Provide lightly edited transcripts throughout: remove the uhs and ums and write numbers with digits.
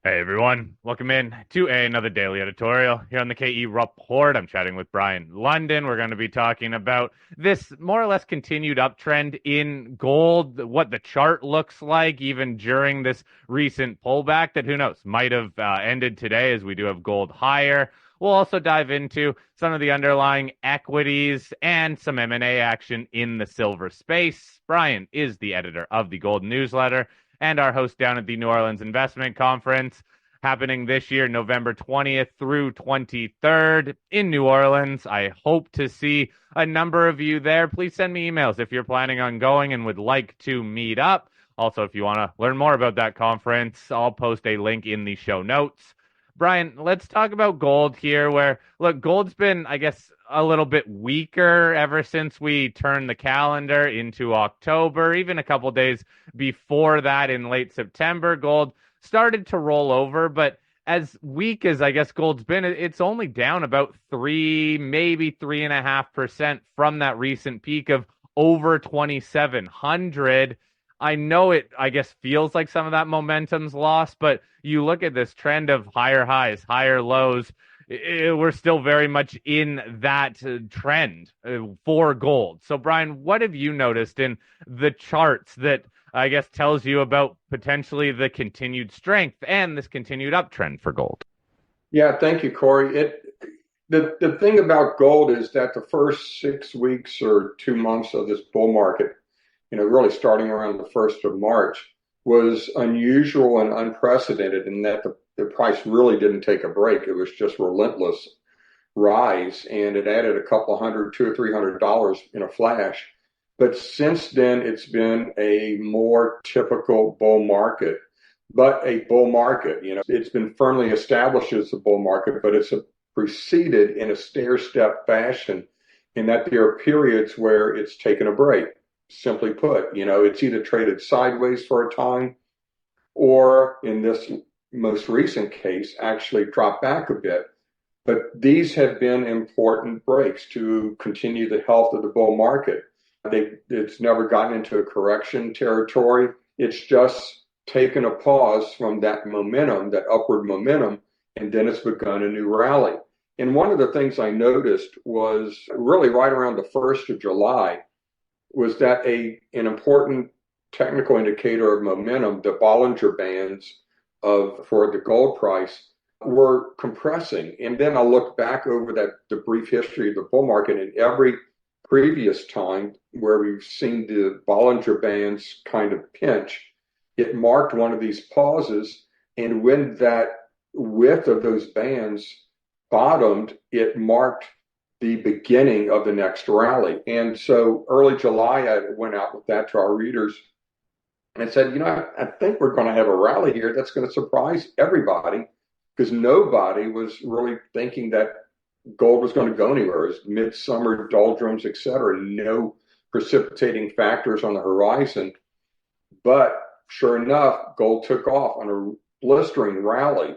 Hey everyone, welcome in to another daily editorial here on the KE Report. I'm chatting with Brien Lundin. We're going to be talking about this more or less continued uptrend in gold, what the chart looks like even during this recent pullback that who knows might have ended today as we do have gold higher. We'll also dive into some of the underlying equities and some M&A action in the silver space. Brien is the editor of the Gold Newsletter and our host down at the New Orleans Investment Conference happening this year, November 20th through 23rd in New Orleans. I hope to see a number of you there. Please send me emails if you're planning on going and would like to meet up. Also, if you want to learn more about that conference, I'll post a link in the show notes. Brien, let's talk about gold here, where, look, gold's been, I guess, a little bit weaker ever since we turned the calendar into October. Even a couple days before that in late September, gold started to roll over, but as weak as I guess gold's been, it's only down about 3.5% from that recent peak of over 2,700. I know it, I guess, feels like some of that momentum's lost, but you look at this trend of higher highs, higher lows. We're still very much in that trend for gold. So, Brien, what have you noticed in the charts that I guess tells you about potentially the continued strength and this continued uptrend for gold? Yeah, thank you, Corey. The thing about gold is that the first 6 weeks or 2 months of this bull market, really starting around the 1st of March, was unusual and unprecedented in that the price really didn't take a break. It was just relentless rise, and it added a couple hundred, $200 or $300 in a flash. But since then, it's been a more typical bull market, but a bull market. It's been firmly established as a bull market, but it's preceded in a stair-step fashion in that there are periods where it's taken a break. Simply put, it's either traded sideways for a time or in this most recent case, actually dropped back a bit. But these have been important breaks to continue the health of the bull market. It's never gotten into a correction territory. It's just taken a pause from that momentum, that upward momentum, and then it's begun a new rally. And one of the things I noticed was really right around the 1st of July was that an important technical indicator of momentum, the Bollinger Bands for the gold price, were compressing. And then I look back over the brief history of the bull market, and every previous time where we've seen the Bollinger Bands kind of pinch, it marked one of these pauses. And when that width of those bands bottomed, it marked the beginning of the next rally. And so early July, I went out with that to our readers and said, I think we're going to have a rally here that's going to surprise everybody, because nobody was really thinking that gold was going to go anywhere. It was midsummer doldrums, et cetera, no precipitating factors on the horizon. But sure enough, gold took off on a blistering rally.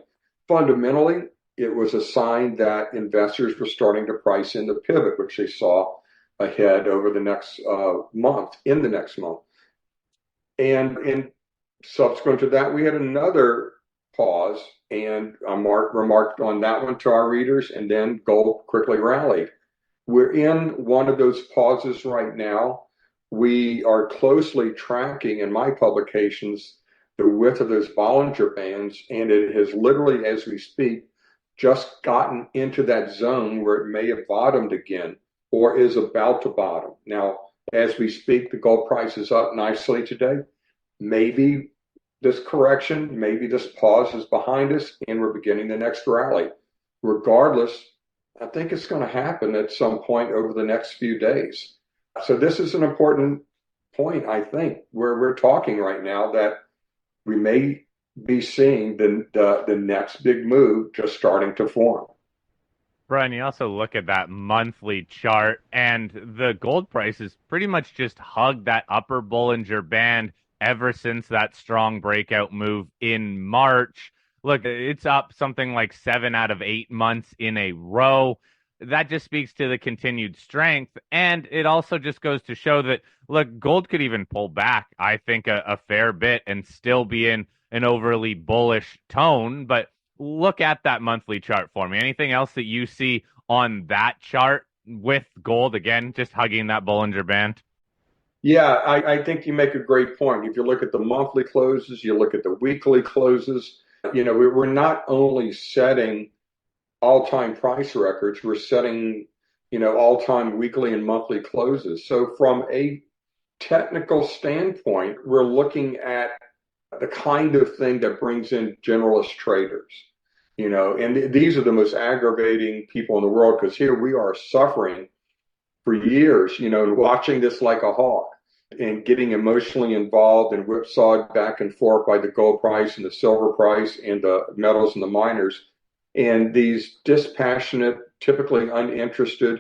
Fundamentally, it was a sign that investors were starting to price in the pivot, which they saw ahead over the next month, in the next month. And subsequent to that, we had another pause, and I remarked on that one to our readers, and then gold quickly rallied. We're in one of those pauses right now. We are closely tracking in my publications the width of those Bollinger Bands, and it has literally, as we speak, just gotten into that zone where it may have bottomed again or is about to bottom. Now, as we speak, the gold price is up nicely today. Maybe this correction, maybe this pause is behind us and we're beginning the next rally. Regardless, I think it's going to happen at some point over the next few days. So this is an important point, I think, where we're talking right now, that we may be seeing the next big move just starting to form. Brien, you also look at that monthly chart, and the gold price has pretty much just hugged that upper Bollinger Band ever since that strong breakout move in March. Look, it's up something like 7 out of 8 months in a row. That just speaks to the continued strength. And it also just goes to show that, look, gold could even pull back, I think, a fair bit and still be in an overly bullish tone, but look at that monthly chart for me. Anything else that you see on that chart with gold again, just hugging that Bollinger Band? Yeah, I think you make a great point. If you look at the monthly closes, you look at the weekly closes, we're not only setting all-time price records, we're setting, all-time weekly and monthly closes. So from a technical standpoint, we're looking at the kind of thing that brings in generalist traders, and these are the most aggravating people in the world because here we are suffering for years, and watching this like a hawk and getting emotionally involved and whipsawed back and forth by the gold price and the silver price and the metals and the miners. And these dispassionate, typically uninterested,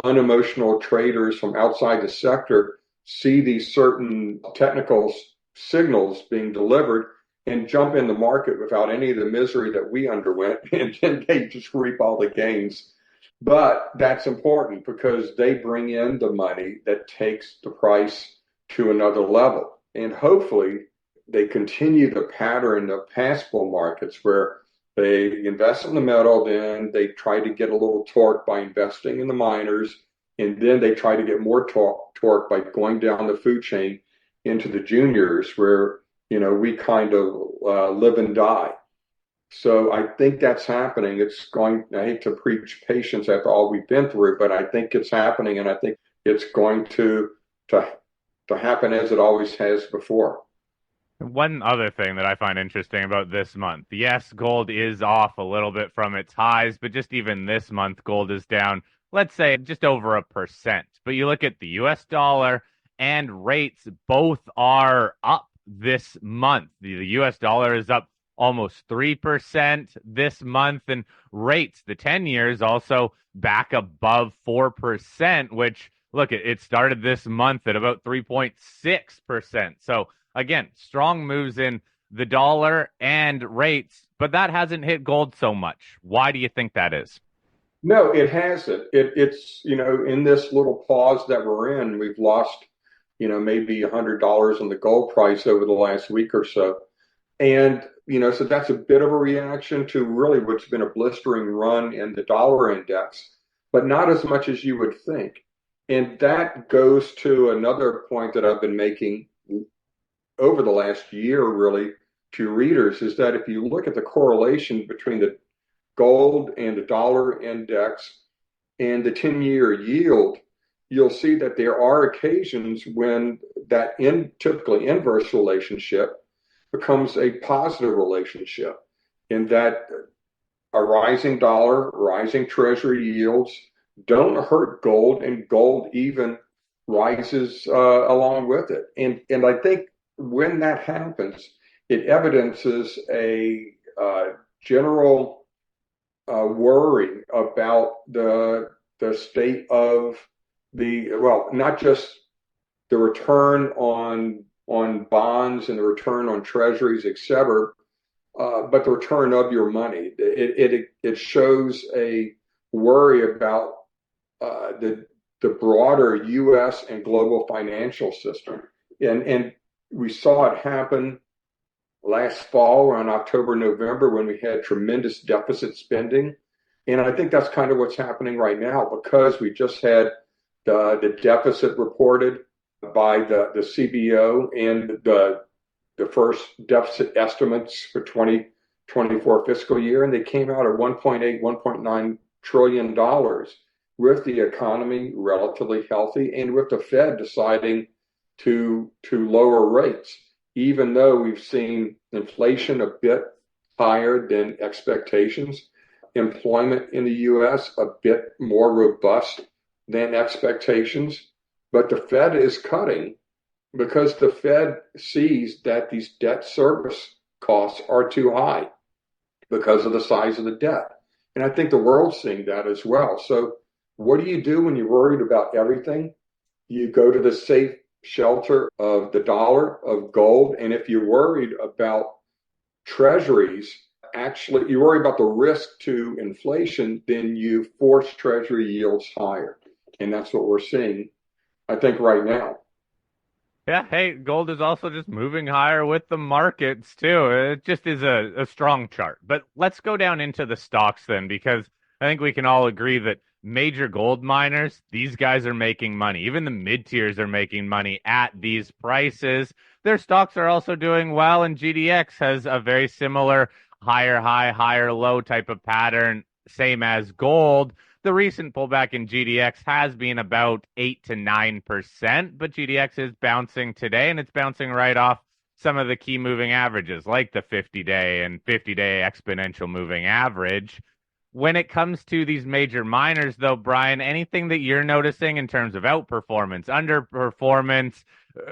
unemotional traders from outside the sector see these certain technical signals being delivered and jump in the market without any of the misery that we underwent, and then they just reap all the gains. But that's important because they bring in the money that takes the price to another level. And hopefully they continue the pattern of past bull markets where they invest in the metal, then they try to get a little torque by investing in the miners, and then they try to get more torque by going down the food chain into the juniors where, we kind of live and die. So I think that's happening. I hate to preach patience after all we've been through, but I think it's happening, and I think it's going to, to happen as it always has before. One other thing that I find interesting about this month, yes, gold is off a little bit from its highs, but just even this month, gold is down, let's say, just over 1%. But you look at the US dollar and rates, both are up this month. The US dollar is up almost 3% this month, and rates, the 10 years, also back above 4%, which, look, it started this month at about 3.6%. So, again, strong moves in the dollar and rates, but that hasn't hit gold so much. Why do you think that is? No, it hasn't. It's, in this little pause that we're in, we've lost, maybe $100 in the gold price over the last week or so. And, so that's a bit of a reaction to really what's been a blistering run in the dollar index, but not as much as you would think. And that goes to another point that I've been making over the last year, really, to readers, is that if you look at the correlation between the gold and the dollar index and the 10-year yield, you'll see that there are occasions when that typically inverse relationship becomes a positive relationship, in that a rising dollar, rising treasury yields don't hurt gold, and gold even rises along with it. And I think when that happens, it evidences a general worry about the state of not just the return on bonds and the return on treasuries, et cetera, but the return of your money. It shows a worry about the broader U.S. and global financial system, and we saw it happen last fall around October, November, when we had tremendous deficit spending. And I think that's kind of what's happening right now, because we just had the deficit reported by the CBO and the first deficit estimates for 2024 fiscal year, and they came out at 1.8, $1.9 trillion dollars, with the economy relatively healthy and with the Fed deciding to lower rates, even though we've seen inflation a bit higher than expectations, employment in the U.S. a bit more robust than expectations. But the Fed is cutting because the Fed sees that these debt service costs are too high because of the size of the debt. And I think the world's seeing that as well. So what do you do when you're worried about everything? You go to the safe shelter of the dollar, of gold. And if you're worried about treasuries, actually, you worry about the risk to inflation, then you force treasury yields higher. And that's what we're seeing, I think, right now. Yeah, hey, gold is also just moving higher with the markets too. It just is a strong chart. But let's go down into the stocks then, because I think we can all agree that major gold miners, these guys are making money. Even the mid tiers are making money at these prices. Their stocks are also doing well, and GDX has a very similar higher high, higher low type of pattern, same as gold. The recent pullback in GDX has been about 8 to 9%, but GDX is bouncing today and it's bouncing right off some of the key moving averages like the 50-day and 50-day exponential moving average. When it comes to these major miners, though, Brian, anything that you're noticing in terms of outperformance, underperformance,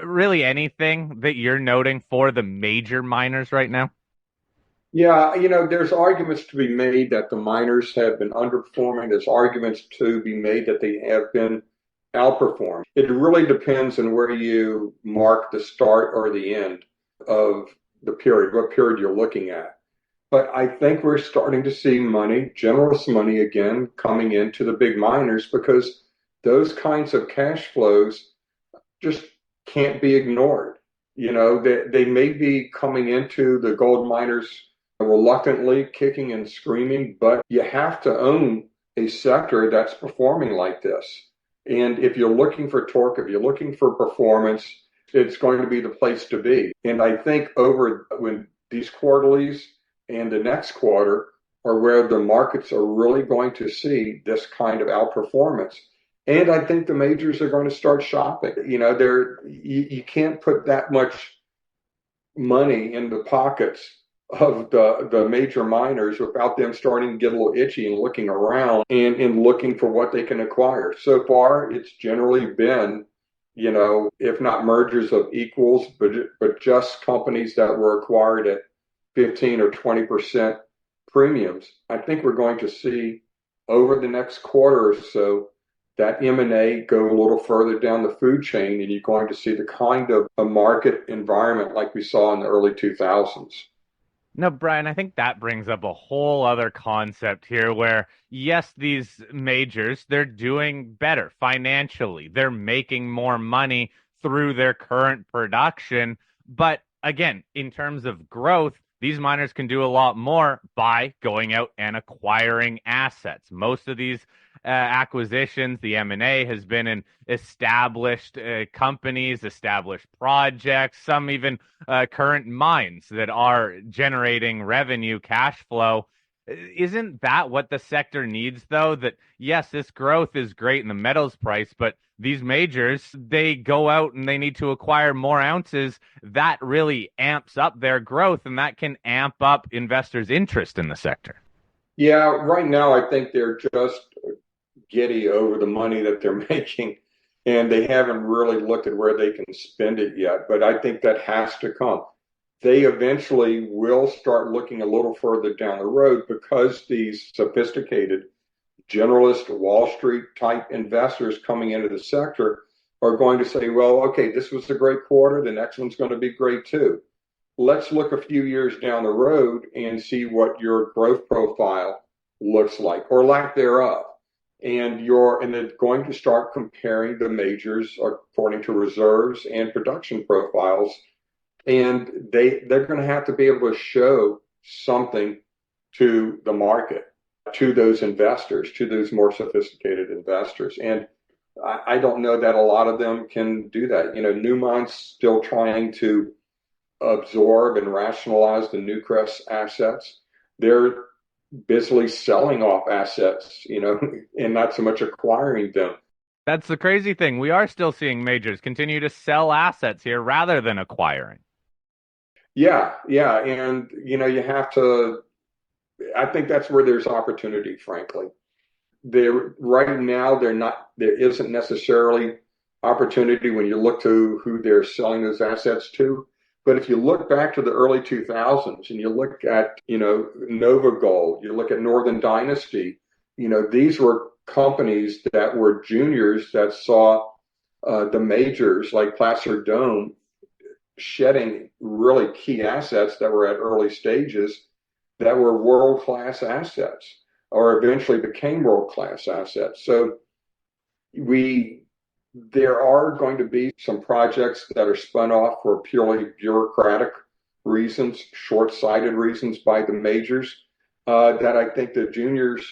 really anything that you're noting for the major miners right now? Yeah, there's arguments to be made that the miners have been underperforming. There's arguments to be made that they have been outperformed. It really depends on where you mark the start or the end of the period, what period you're looking at. But I think we're starting to see money, generous money again, coming into the big miners because those kinds of cash flows just can't be ignored. They may be coming into the gold miners reluctantly, kicking and screaming, but you have to own a sector that's performing like this. And if you're looking for torque, if you're looking for performance, it's going to be the place to be. And I think over when these quarterlies and the next quarter are where the markets are really going to see this kind of outperformance. And I think the majors are going to start shopping. You can't put that much money in the pockets of the major miners without them starting to get a little itchy and looking around and looking for what they can acquire. So far, it's generally been, if not mergers of equals, but just companies that were acquired at 15 or 20% premiums. I think we're going to see over the next quarter or so that M&A go a little further down the food chain, and you're going to see the kind of a market environment like we saw in the early 2000s. No, Brian, I think that brings up a whole other concept here where, yes, these majors, they're doing better financially. They're making more money through their current production. But again, in terms of growth, these miners can do a lot more by going out and acquiring assets. Most of these acquisitions, the M&A has been in established companies, established projects, some even current mines that are generating revenue, cash flow. Isn't that what the sector needs, though? That yes, this growth is great in the metals price, but these majors, they go out and they need to acquire more ounces. That really amps up their growth, and that can amp up investors' interest in the sector. Yeah, right now I think they're just giddy over the money that they're making, and they haven't really looked at where they can spend it yet. But I think that has to come. They eventually will start looking a little further down the road because these sophisticated generalist Wall Street type investors coming into the sector are going to say, well, okay, this was a great quarter. The next one's going to be great too. Let's look a few years down the road and see what your growth profile looks like or lack thereof. And they're going to start comparing the majors according to reserves and production profiles. And they're going to have to be able to show something to the market, to those investors, to those more sophisticated investors. And I don't know that a lot of them can do that. Newmont's still trying to absorb and rationalize the Newcrest assets. They're busily selling off assets, and not so much acquiring them. That's the crazy thing. We are still seeing majors continue to sell assets here rather than acquiring. Yeah, yeah. And, you have to, I think that's where there's opportunity, frankly. Right now, there isn't necessarily opportunity when you look to who they're selling those assets to. But if you look back to the early 2000s and you look at, Nova Gold, you look at Northern Dynasty, these were companies that were juniors that saw the majors like Placer Dome shedding really key assets that were at early stages that were world-class assets or eventually became world-class assets. So we There are going to be some projects that are spun off for purely bureaucratic reasons, short-sighted reasons by the majors that I think the juniors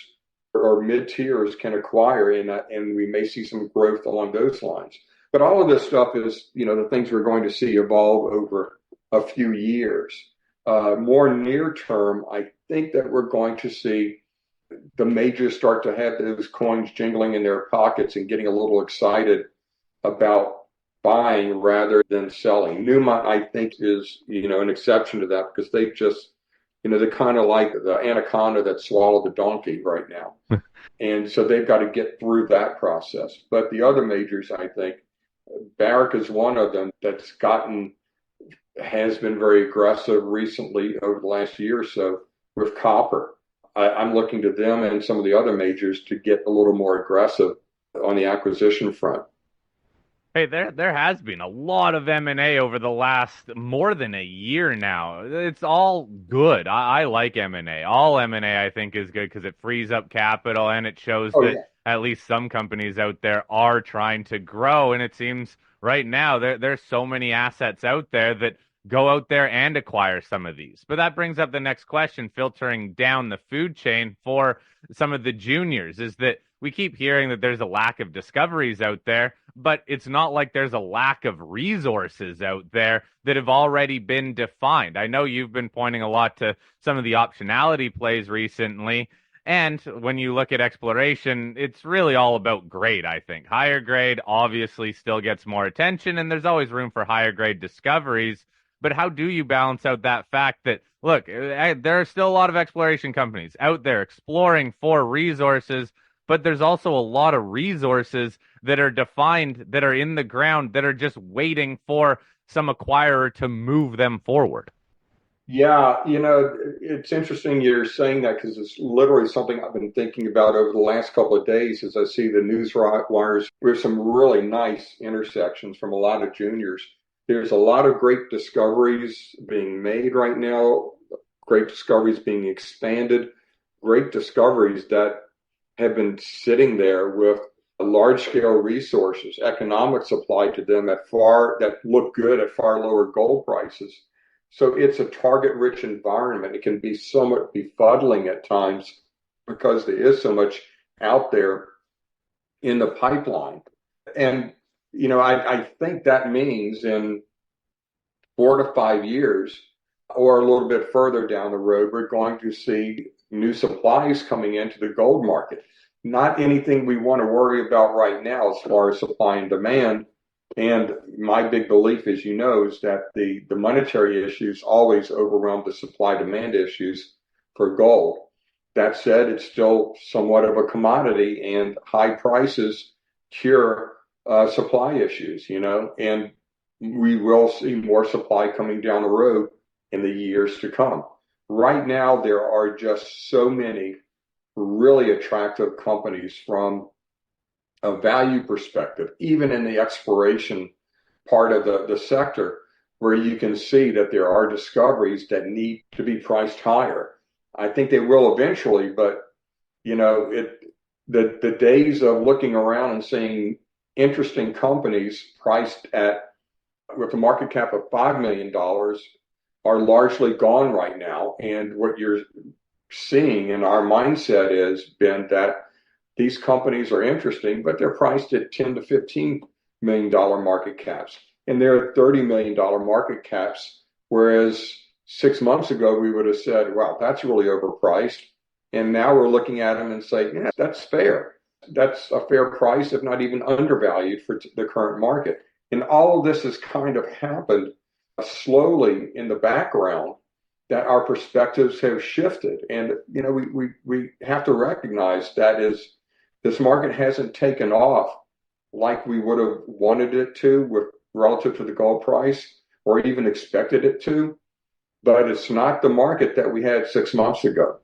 or mid-tiers can acquire, and we may see some growth along those lines. But all of this stuff is, the things we're going to see evolve over a few years. More near term, I think that we're going to see the majors start to have those coins jingling in their pockets and getting a little excited about buying rather than selling. Newmont, I think, is, an exception to that because they just, they're kind of like the anaconda that swallowed the donkey right now. And so they've got to get through that process. But the other majors, I think, Barrick is one of them has been very aggressive recently over the last year or so with copper. I'm looking to them and some of the other majors to get a little more aggressive on the acquisition front. Hey, there has been a lot of M&A over the last more than a year now. It's all good. I like M&A. All M&A I think is good because it frees up capital and it shows Oh that yeah. at least some companies out there are trying to grow. And it seems right now there's so many assets out there that go out there and acquire some of these. But that brings up the next question, filtering down the food chain for some of the juniors, is that we keep hearing that there's a lack of discoveries out there, but it's not like there's a lack of resources out there that have already been defined. I know you've been pointing a lot to some of the optionality plays recently. And when you look at exploration, it's really all about grade, I think. Higher grade obviously still gets more attention, and there's always room for higher grade discoveries. But how do you balance out that fact that, look, there are still a lot of exploration companies out there exploring for resources, but there's also a lot of resources that are defined, that are in the ground, that are just waiting for some acquirer to move them forward. Yeah, it's interesting you're saying that because it's literally something I've been thinking about over the last couple of days as I see the news wires with some really nice intersections from a lot of juniors. There's a lot of great discoveries being made right now, great discoveries being expanded, great discoveries that have been sitting there with large scale resources, economics applied to them that look good at far lower gold prices. So it's a target rich environment. It can be somewhat befuddling at times because there is so much out there in the pipeline. And, I think that means in 4 to 5 years or a little bit further down the road, we're going to see new supplies coming into the gold market. Not anything we want to worry about right now as far as supply and demand. And my big belief, as you know, is that the monetary issues always overwhelm the supply demand issues for gold. That said, it's still somewhat of a commodity, and high prices cure supply issues, and we will see more supply coming down the road in the years to come. Right now, there are just so many really attractive companies from a value perspective, even in the exploration part of the sector, where you can see that there are discoveries that need to be priced higher. I think they will eventually, but the days of looking around and seeing interesting companies priced at with a market cap of $5 million are largely gone right now. And what you're seeing in our mindset has been that these companies are interesting, but they're priced at $10 to $15 million market caps. And they're $30 million market caps, whereas 6 months ago we would have said, wow, that's really overpriced. And now we're looking at them and say, yeah, that's fair. That's a fair price, if not even undervalued for the current market. And all of this has kind of happened slowly in the background that our perspectives have shifted. And, we have to recognize that is this market hasn't taken off like we would have wanted it to with relative to the gold price or even expected it to, but it's not the market that we had 6 months ago.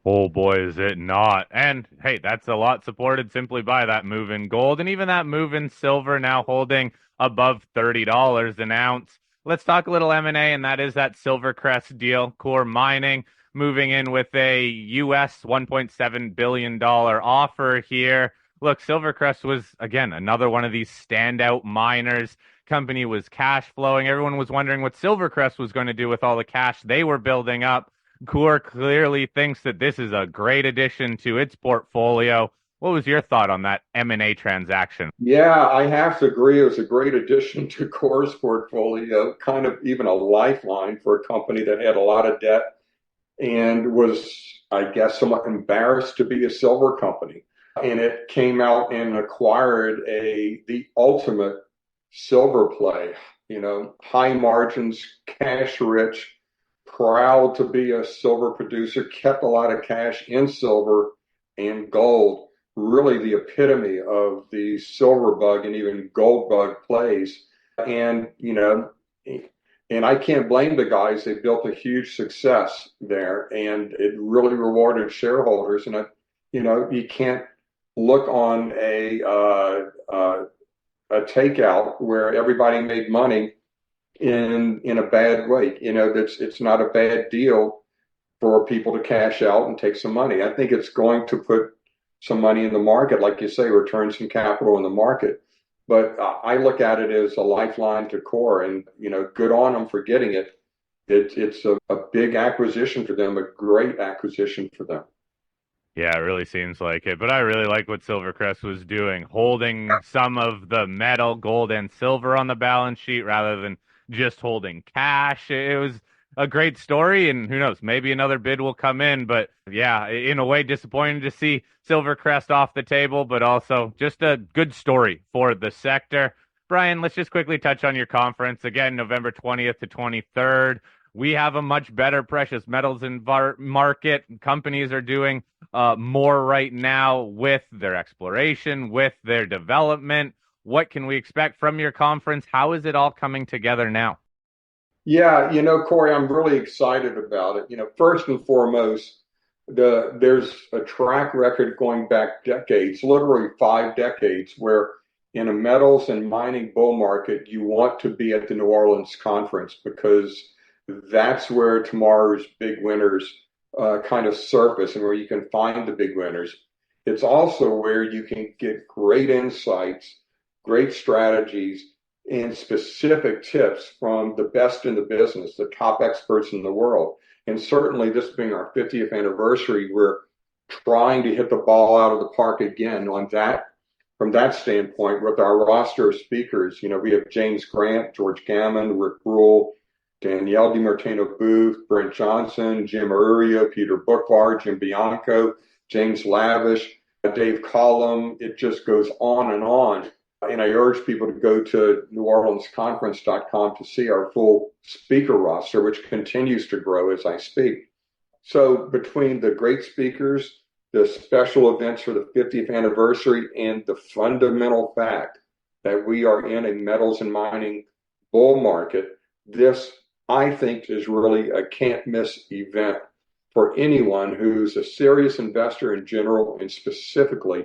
Oh boy, is it not. And hey, that's a lot supported simply by that move in gold and even that move in silver now holding above $30 an ounce. Let's talk a little M&A, and that is that SilverCrest deal. Core Mining moving in with a US $1.7 billion offer here. look, SilverCrest was, again, another one of these standout miners. Company was cash flowing. Everyone was wondering what SilverCrest was going to do with all the cash they were building up. Coor clearly thinks that this is a great addition to its portfolio. What was your thought on that M&A transaction? Yeah, I have to agree. It was a great addition to Core's portfolio, kind of even a lifeline for a company that had a lot of debt and was, I guess, somewhat embarrassed to be a silver company. And it came out and acquired the ultimate silver play, high margins, cash rich, proud to be a silver producer, kept a lot of cash in silver and gold, really the epitome of the silver bug and even gold bug plays. And, and I can't blame the guys. They built a huge success there and it really rewarded shareholders. And, you can't look on a takeout where everybody made money in a bad way. It's not a bad deal for people to cash out and take some money. I think it's going to put some money in the market, like you say, return some capital in the market. But I look at it as a lifeline to Core, and good on them for getting it. It's a big acquisition for them, a great acquisition for them. Yeah, it really seems like it. But I really like what SilverCrest was doing, holding some of the metal, gold, and silver on the balance sheet rather than just holding cash. It was a great story, and who knows, maybe another bid will come in. But yeah, in a way, disappointing to see SilverCrest off the table, but also just a good story for the sector. Brien, let's just quickly touch on your conference again, November 20th to 23rd. We have a much better precious metals market. Companies are doing more right now with their exploration, with their development. What can we expect from your conference? How is it all coming together now? Yeah, Corey, I'm really excited about it. First and foremost, there's a track record going back decades, literally 5 decades, where in a metals and mining bull market, you want to be at the New Orleans conference because that's where tomorrow's big winners kind of surface and where you can find the big winners. It's also where you can get great insights, great strategies, and specific tips from the best in the business, the top experts in the world. And certainly, this being our 50th anniversary, we're trying to hit the ball out of the park again on that. From that standpoint, with our roster of speakers, we have James Grant, George Gammon, Rick Rule, Danielle DiMartino Booth, Brent Johnson, Jim Uria, Peter Bookvar, Jim Bianco, James Lavish, Dave Collum. It just goes on and on. And I urge people to go to neworleansconference.com to see our full speaker roster, which continues to grow as I speak. So between the great speakers, the special events for the 50th anniversary, and the fundamental fact that we are in a metals and mining bull market, this, I think, is really a can't miss event for anyone who's a serious investor in general and specifically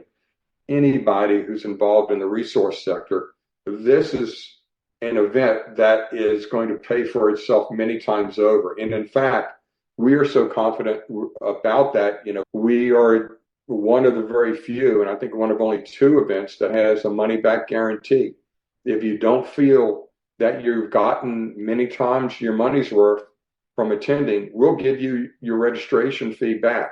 anybody who's involved in the resource sector. This is an event that is going to pay for itself many times over. And in fact, we are so confident about that. We are one of the very few, and I think one of only two events that has a money back guarantee. If you don't feel that you've gotten many times your money's worth from attending, we'll give you your registration fee back.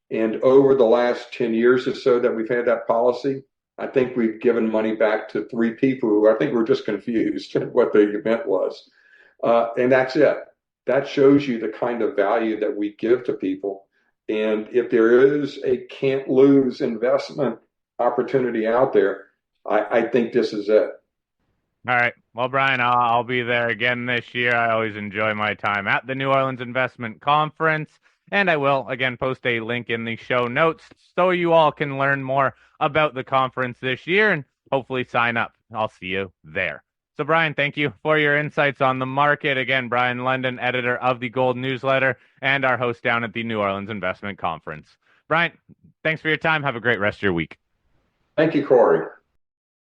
And over the last 10 years or so that we've had that policy, I think we've given money back to 3 people who I think were just confused what the event was. And that's it. That shows you the kind of value that we give to people. And if there is a can't lose investment opportunity out there, I think this is it. All right. Well, Brien, I'll be there again this year. I always enjoy my time at the New Orleans Investment Conference. And I will, again, post a link in the show notes so you all can learn more about the conference this year and hopefully sign up. I'll see you there. So, Brien, thank you for your insights on the market. Again, Brien Lundin, editor of the Gold Newsletter and our host down at the New Orleans Investment Conference. Brien, thanks for your time. Have a great rest of your week. Thank you, Corey.